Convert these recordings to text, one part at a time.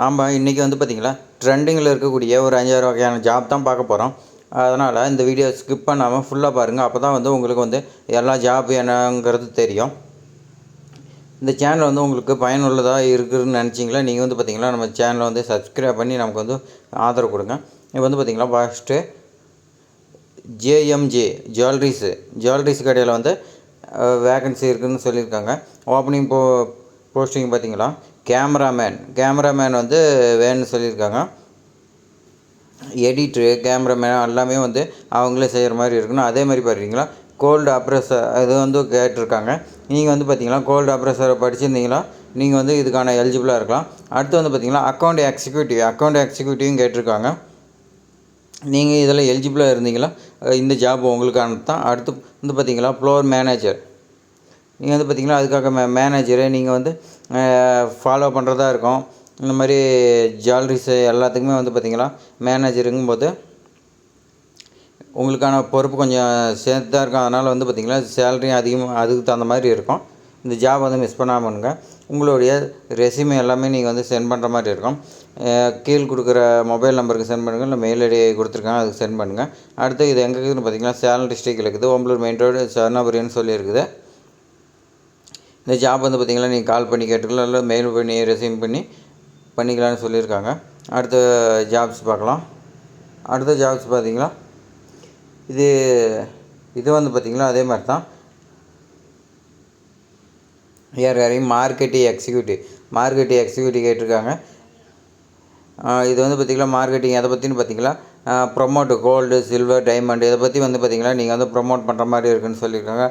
நாம் இன்றைக்கி வந்து பார்த்திங்களா ட்ரெண்டிங்கில் இருக்கக்கூடிய ஒரு 5,6 வகையான ஜாப் தான் பார்க்க போகிறோம். அதனால் இந்த வீடியோ ஸ்கிப் பண்ணாமல் ஃபுல்லாக பாருங்கள். அப்போ தான் வந்து உங்களுக்கு வந்து எல்லா ஜாப் என்னங்கிறது தெரியும். இந்த சேனல் வந்து உங்களுக்கு பயனுள்ளதாக இருக்குதுன்னு நினச்சிங்களா, நீங்கள் வந்து பார்த்திங்களா நம்ம சேனலை வந்து சப்ஸ்கிரைப் பண்ணி நமக்கு வந்து ஆதரவு கொடுங்க. இப்போ வந்து பார்த்திங்களா ஃபஸ்ட்டு ஜேஎம்ஜே ஜுவல்லரிஸ் கடையில் வந்து வேக்கன்சி இருக்குதுன்னு சொல்லியிருக்காங்க. ஓப்பனிங் போஸ்டிங் பார்த்திங்களா கேமராமேன் வந்து வேணும்னு சொல்லியிருக்காங்க. எடிட்ரு கேமராமேன் எல்லாமே வந்து அவங்களே செய்கிற மாதிரி இருக்கணும். அதே மாதிரி பார்த்தீங்களா கோல்டு அப்ரெஸர் இது வந்து கேட்டிருக்காங்க. நீங்கள் வந்து பார்த்தீங்களா கோல்டு அப்ரெஸரை படிச்சிருந்தீங்களா நீங்கள் வந்து இதுக்கான எலிஜிபிளாக இருக்கலாம். அடுத்து வந்து பார்த்தீங்களா அக்கௌண்ட் எக்ஸிக்யூட்டிவும் கேட்டிருக்காங்க. நீங்கள் இதில் எலிஜிபிளாக இருந்தீங்களா இந்த ஜாப் உங்களுக்கானது தான். அடுத்து வந்து பார்த்தீங்களா ஃப்ளோர் மேனேஜர், நீங்கள் வந்து பார்த்திங்கன்னா அதுக்காக மேனேஜரு நீங்கள் வந்து ஃபாலோ பண்ணுறதா இருக்கும். இந்த மாதிரி ஜுவல்லரிஸு எல்லாத்துக்குமே வந்து பார்த்திங்களா மேனேஜருங்கும்போது உங்களுக்கான பொறுப்பு கொஞ்சம் சேர்த்து தான் இருக்கும். அதனால் வந்து பார்த்திங்களா சேலரியும் அதிகமாக அதுக்கு தகுந்த மாதிரி இருக்கும். இந்த ஜாப் வந்து மிஸ் பண்ணாமல் பண்ணுங்க. உங்களுடைய ரெஸ்யூமே எல்லாமே நீங்கள் வந்து சென்ட் பண்ணுற மாதிரி இருக்கும். கீழ் கொடுக்குற மொபைல் நம்பருக்கு சென்ட் பண்ணுங்கள், இல்லை மெயில் ஐடி கொடுத்துருக்காங்க அதுக்கு சென்ட் பண்ணுங்கள். அடுத்து இது எங்கே இருக்குதுன்னு பார்த்திங்கன்னா சேலம் டிஸ்ட்ரிக்டில் இருக்குது. ஓம்பலூர் மெயின் ரோடு சரணாபுரின்னு சொல்லியிருக்குது. இந்த ஜாப் வந்து பார்த்திங்கன்னா நீங்கள் கால் பண்ணி கேட்டுக்கலாம், இல்லை மெயில் பண்ணி ரெஸ்யூம் பண்ணிக்கலாம்னு சொல்லியிருக்காங்க. அடுத்த ஜாப்ஸ் பார்க்கலாம். அடுத்த ஜாப்ஸ் பார்த்திங்களா இது வந்து பார்த்திங்களா அதே மாதிரி தான். யாரையும் மார்க்கெட்டிங் எக்ஸிக்யூட்டிவ் கேட்டிருக்காங்க. இது வந்து பார்த்திங்களா மார்க்கெட்டிங் எதை பற்றின்னு பார்த்திங்களா ப்ரொமோட்டு கோல்டு சில்வர் டைமண்ட் இதை பற்றி வந்து பார்த்திங்களா நீங்கள் வந்து ப்ரொமோட் பண்ணுற மாதிரி இருக்குதுன்னு சொல்லியிருக்காங்க.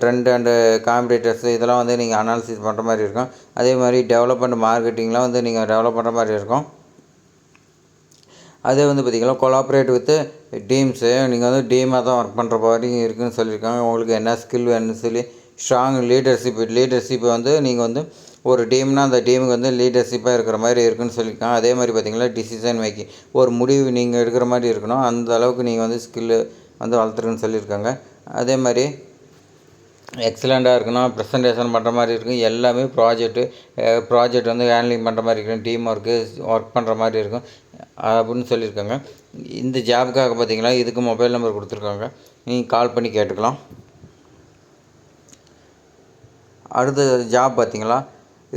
ட்ரெண்ட் அண்டு காம்படிட்டர்ஸ் இதெல்லாம் வந்து நீங்கள் அனாலிசிஸ் பண்ணுற மாதிரி இருக்கும். அதே மாதிரி டெவலப்மெண்ட் மார்க்கெட்டிங்லாம் வந்து நீங்கள் டெவலப் பண்ணுற மாதிரி இருக்கும். அதே வந்து பார்த்திங்கன்னா கொலாபரேட் வித் டீம்ஸு நீங்கள் வந்து டீமாக தான் ஒர்க் பண்ணுற மாதிரி இருக்குதுன்னு சொல்லியிருக்காங்க. உங்களுக்கு என்ன ஸ்கில் வேணும்னு சொல்லி ஸ்ட்ராங் லீடர்ஷிப் வந்து நீங்கள் வந்து ஒரு டீம்னால் அந்த டீமுக்கு வந்து லீடர்ஷிப்பாக இருக்கிற மாதிரி இருக்குதுன்னு சொல்லியிருக்காங்க. அதே மாதிரி பார்த்திங்கன்னா டிசிஷன் மேக்கிங் ஒரு முடிவு நீங்கள் எடுக்கிற மாதிரி இருக்கணும். அந்த அளவுக்கு நீங்கள் வந்து ஸ்கில்லு வந்து வளர்த்துருக்குன்னு சொல்லியிருக்காங்க. அதே மாதிரி எக்ஸலண்ட்டாக இருக்கணும், ப்ரெசன்டேஷன் பண்ணுற மாதிரி இருக்கும். எல்லாமே ப்ராஜெக்ட் வந்து ஹேண்ட்லிங் பண்ணுற மாதிரி இருக்கும். டீம் ஒர்க் பண்ணுற மாதிரி இருக்கும் அப்படின்னு சொல்லியிருக்காங்க. இந்த ஜாபுக்காக பார்த்திங்கன்னா இதுக்கு மொபைல் நம்பர் கொடுத்துருக்காங்க, நீங்கள் கால் பண்ணி கேட்டுக்கலாம். அடுத்த ஜாப் பார்த்திங்களா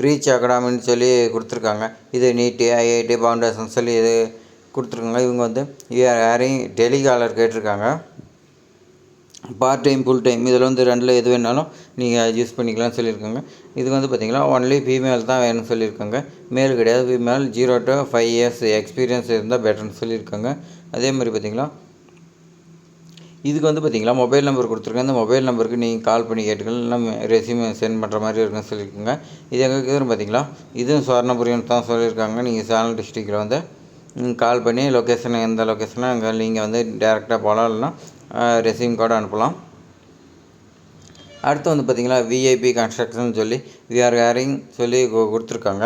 ரீச் அகாடமின்னு சொல்லி கொடுத்துருக்காங்க. இது நீட்டு ஐஐடி ஃபவுண்டேஷன் சொல்லி இது கொடுத்துருக்காங்க. இவங்க வந்து யாரையும் டெலிகாலர் கேட்டிருக்காங்க. பார்ட் டைம் ஃபுல் டைம் இதில் வந்து ரெண்டில் எது வேணாலும் நீங்கள் யூஸ் பண்ணிக்கலாம்னு சொல்லியிருக்காங்க. இது வந்து பார்த்திங்களா ஒன்லி ஃபீமேல் தான் வேணும்னு சொல்லியிருக்காங்க. மேல் கிடையாது. ஃபீமேல் 0 to 5 years எக்ஸ்பீரியன்ஸ் இருந்தால் பெட்டர்னு சொல்லியிருக்காங்க. அதே மாதிரி பார்த்திங்களா இதுக்கு வந்து பார்த்திங்களா மொபைல் நம்பர் கொடுத்துருக்கேன். இந்த மொபைல் நம்பருக்கு நீங்கள் கால் பண்ணி கேட்டுக்கலாம், இல்லை ரெஸ்யூமே சென்ட் பண்ணுற மாதிரி இருக்குன்னு சொல்லியிருக்காங்க. இது எங்கே இருக்குதுன்னு பார்த்திங்களா இதுவும் சுவர்ணபுரின்னு தான் சொல்லியிருக்காங்க. நீங்கள் சேலம் டிஸ்ட்ரிக்டில் வந்து கால் பண்ணி லொக்கேஷன் எந்த லொக்கேஷனில் அங்கே நீங்கள் வந்து டேரெக்டாக போகலாம், இல்லைனா ரெஸ்யூம் கூட அனுப்பலாம். அடுத்து வந்து பார்த்திங்களா விஐபி கன்ஸ்ட்ரக்ஷன் சொல்லி விஆர் ஹேரிங் சொல்லி கொடுத்துருக்காங்க.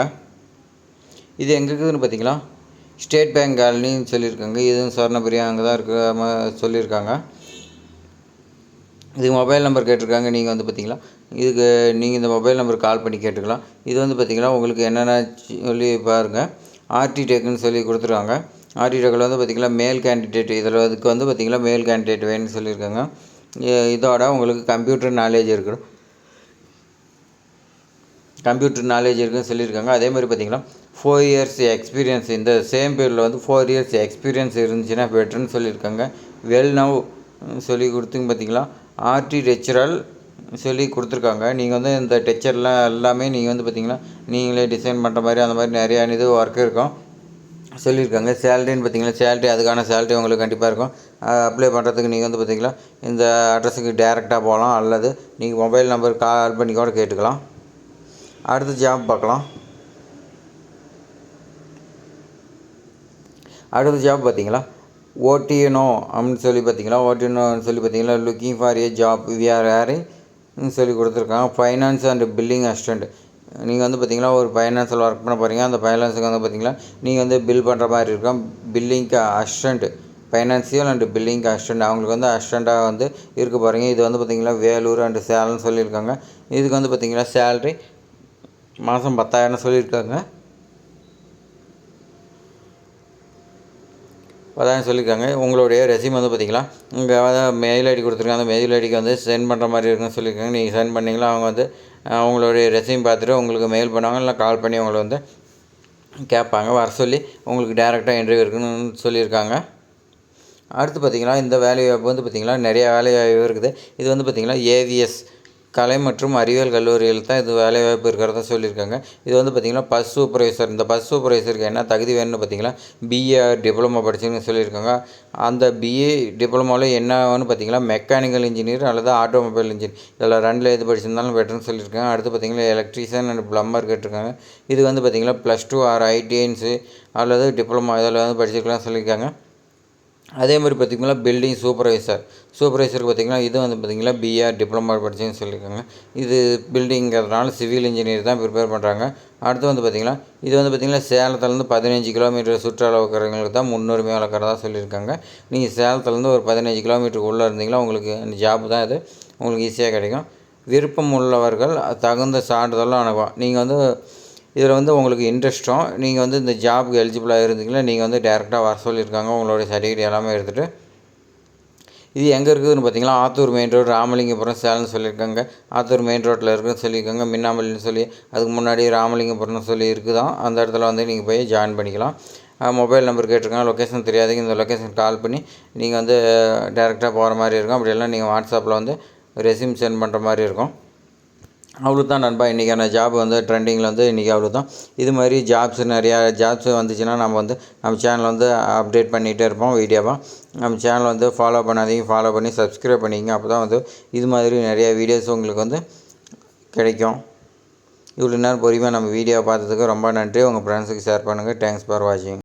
இது எங்கே இருக்குதுன்னு பார்த்திங்களா ஸ்டேட் பேங்க் காலனின்னு சொல்லியிருக்காங்க. இதுவும் சுவர்ணபுரி அங்கே தான் இருக்க சொல்லியிருக்காங்க. இதுக்கு மொபைல் நம்பர் கேட்டிருக்காங்க. நீங்கள் வந்து பார்த்திங்களா இதுக்கு நீங்கள் இந்த மொபைல் நம்பருக்கு கால் பண்ணி கேட்டுக்கலாம். இது வந்து பார்த்திங்களா உங்களுக்கு என்னென்ன சொல்லி பாருங்கள். ஆர்டிடெக்னு சொல்லி கொடுத்துருக்காங்க. ஆர்டிடெக்கில் வந்து பார்த்திங்களா மேல் கேண்டிடேட் இதில் இதுக்கு வந்து பார்த்திங்களா மேல் கேண்டிடேட் வேணும்னு சொல்லியிருக்காங்க. இதோட உங்களுக்கு கம்ப்யூட்டர் நாலேஜ் இருக்குன்னு சொல்லியிருக்காங்க. அதே மாதிரி பார்த்திங்கன்னா 4 years எக்ஸ்பீரியன்ஸ் இந்த சேம் பீரியடில் வந்து 4 years எக்ஸ்பீரியன்ஸ் இருந்துச்சுன்னா பெட்டர்னு சொல்லியிருக்காங்க. வெல் நவ் சொல்லி கொடுத்துங்க பார்த்திங்களா ஆர்டிடெக்சரல் சொல்லி கொடுத்துருக்காங்க. நீங்கள் வந்து இந்த டெக்சர்லாம் எல்லாமே நீங்கள் வந்து பார்த்திங்கன்னா நீங்களே டிசைன் பண்ணுற மாதிரி அந்த மாதிரி நிறையா இது ஒர்க் இருக்கும் சொல்லியிருக்காங்க. சேலரின்னு பார்த்திங்கன்னா அதுக்கான சேலரி உங்களுக்கு கண்டிப்பாக இருக்கும். அப்ளை பண்ணுறதுக்கு நீங்கள் வந்து பார்த்திங்கன்னா இந்த அட்ரஸுக்கு டேரெக்டாக போகலாம், அல்லது நீங்கள் மொபைல் நம்பர் கால் பண்ணி கூட கேட்டுக்கலாம். அடுத்த ஜாப் பார்க்கலாம். அடுத்த ஜாப் பார்த்திங்களா ஓடிஎன்ஓ அப்படின்னு சொல்லி பார்த்திங்கன்னா looking for a job we're hiring சொல்லி கொடுத்துருக்காங்க. ஃபைனான்ஸ் அண்ட் பில்லிங் அசிஸ்டண்ட் நீங்கள் வந்து பார்த்திங்கன்னா ஒரு ஃபைனான்ஸில் ஒர்க் பண்ண போகிறீங்க. அந்த ஃபைனான்ஸுக்கு வந்து பார்த்திங்கன்னா நீங்கள் வந்து பில் பண்ணுற மாதிரி இருக்கும். பில்லிங்க்கு assistant financial and billing assistant அவங்களுக்கு வந்து அசிஸ்டண்ட்டாக வந்து இருக்க போகிறீங்க. இது வந்து பார்த்திங்கன்னா வேலூர் அண்டு சேலம்னு சொல்லியிருக்காங்க. இதுக்கு வந்து பார்த்திங்கன்னா சேலரி மாதம் 10,000 சொல்லியிருக்காங்க. அதான் சொல்லியிருக்காங்க. உங்களுடைய ரெஸ்யூம் வந்து பார்த்திங்களா இங்கே மெயில் ஐடி கொடுத்துருக்காங்க. அந்த மெயில் ஐடிக்கு வந்து சென்ட் பண்ணுற மாதிரி இருக்குன்னு சொல்லியிருக்காங்க. நீங்கள் சென்ட் பண்ணிங்களா அவங்க வந்து உங்களுடைய ரெஸ்யூம் பார்த்துட்டு உங்களுக்கு மெயில் பண்ணுவாங்க, இல்லை கால் பண்ணி உங்களை வந்து கேட்பாங்க. வர சொல்லி உங்களுக்கு டேரெக்டாக இன்டர்வியூ இருக்குன்னு சொல்லியிருக்காங்க. அடுத்து பார்த்திங்கன்னா இந்த வேலை வாய்ப்பு வந்து பார்த்திங்கன்னா நிறையா வேலை வாய்ப்பு இருக்குது. இது வந்து பார்த்திங்கன்னா ஏவிஎஸ் கலை மற்றும் அறிவியல் கல்லூரியில் தான் இது வேலைவாய்ப்பு இருக்கிறதா சொல்லியிருக்காங்க. இது வந்து பார்த்திங்கன்னா பஸ் சூப்பர்வைசர். இந்த பஸ் சூப்பர்வைசருக்கு என்ன தகுதி வேணும்னு பார்த்திங்கன்னா பிஏ டிப்ளமோ படிச்சுன்னு சொல்லியிருக்காங்க. அந்த பிஏ டிப்ளமோவில் என்னன்னு பார்த்திங்கன்னா மெக்கானிக்கல் இன்ஜினியர் அல்லது ஆட்டோமொபைல் இன்ஜினியர் இதில் 2ல் எது படிச்சிருந்தாலும் பெட்டர்னு சொல்லியிருக்காங்க. அடுத்து பார்த்திங்கன்னா எலக்ட்ரீஷியன் அண்ட் ப்ளம்பர் கேட்டிருக்காங்க. இது வந்து பார்த்திங்கன்னா +2 ஆர் ஐடிஐன்ஸு அல்லது டிப்ளமோ இதில் வந்து படிச்சிருக்கலாம் சொல்லியிருக்காங்க. அதே மாதிரி பார்த்திங்கன்னா பில்டிங் சூப்பர்வைசருக்கு பார்த்திங்கன்னா இது வந்து பார்த்திங்கன்னா பிஆர் டிப்ளமோ படிச்சுன்னு சொல்லியிருக்காங்க. இது பில்டிங்கிறதுனால சிவில் இன்ஜினியர் தான் ப்ரிப்பேர் பண்ணுறாங்க. அடுத்து வந்து பார்த்திங்கன்னா இது வந்து பார்த்திங்கன்னா சேலத்துலேருந்து 15 கிலோமீட்டர் சுற்றுலாவுக்கிறவங்களுக்கு தான் முன்னுரிமை வளர்க்குறதா சொல்லியிருக்காங்க. நீங்கள் சேலத்துலேருந்து ஒரு 15 கிலோமீட்டருக்கு உள்ளே இருந்தீங்கன்னா உங்களுக்கு அந்த ஜாப் தான் இது உங்களுக்கு ஈஸியாக கிடைக்கும். விருப்பம் உள்ளவர்கள் தகுந்த சான்றிதழும் அனுப்புவோம். நீங்கள் வந்து இதில் வந்து உங்களுக்கு இன்ட்ரெஸ்ட்டும் நீங்கள் வந்து இந்த ஜாபுக்கு எலிஜிபிளாக இருந்தீங்கன்னா நீங்கள் வந்து டேரெக்டாக வர சொல்லியிருக்காங்க. உங்களுடைய சர்டிஃபிகேட் எல்லாமே எடுத்துகிட்டு. இது எங்கே இருக்குதுன்னு பார்த்தீங்கன்னா ஆத்தூர் மெயின் ரோடு ராமலிங்கபுரம் சேலம்னு சொல்லியிருக்காங்க. ஆத்தூர் மெயின் ரோட்டில் இருக்குதுன்னு சொல்லியிருக்காங்க. மின்னாமல்லின்னு சொல்லி அதுக்கு முன்னாடி ராமலிங்கபுரம்னு சொல்லி இருக்குதான். அந்த இடத்துல வந்து நீங்கள் போய் ஜாயின் பண்ணிக்கலாம். மொபைல் நம்பர் கேட்டிருக்காங்க. லொக்கேஷன் தெரியாதுங்க. இந்த லொக்கேஷன் கால் பண்ணி நீங்கள் வந்து டேரெக்டாக போகிற மாதிரி இருக்கும். அப்படி இல்லைனா நீங்கள் வாட்ஸ்அப்பில் வந்து ரெஸ்யூம் சென்ட் பண்ணுற மாதிரி இருக்கும். அவ்வளோ தான் நண்பா. இன்றைக்கான ஜாப் வந்து ட்ரெண்டிங்கில் வந்து இன்றைக்கி அவ்வளோ தான். இது மாதிரி நிறையா ஜாப்ஸ் வந்துச்சுன்னா நம்ம சேனல் வந்து அப்டேட் பண்ணிகிட்டே இருப்போம் வீடியோவாக. நம்ம சேனல் வந்து ஃபாலோ பண்ணாதீங்க, ஃபாலோ பண்ணி சப்ஸ்கிரைப் பண்ணிங்க. அப்போ தான் வந்து இது மாதிரி நிறையா வீடியோஸ் உங்களுக்கு வந்து கிடைக்கும். இவ்வளோ நேரம் பொறுமையாக நம்ம வீடியோவை பார்த்ததுக்கு ரொம்ப நன்றி. உங்கள் ஃப்ரெண்ட்ஸுக்கு ஷேர் பண்ணுங்கள். தேங்க்ஸ் ஃபார் வாட்சிங்.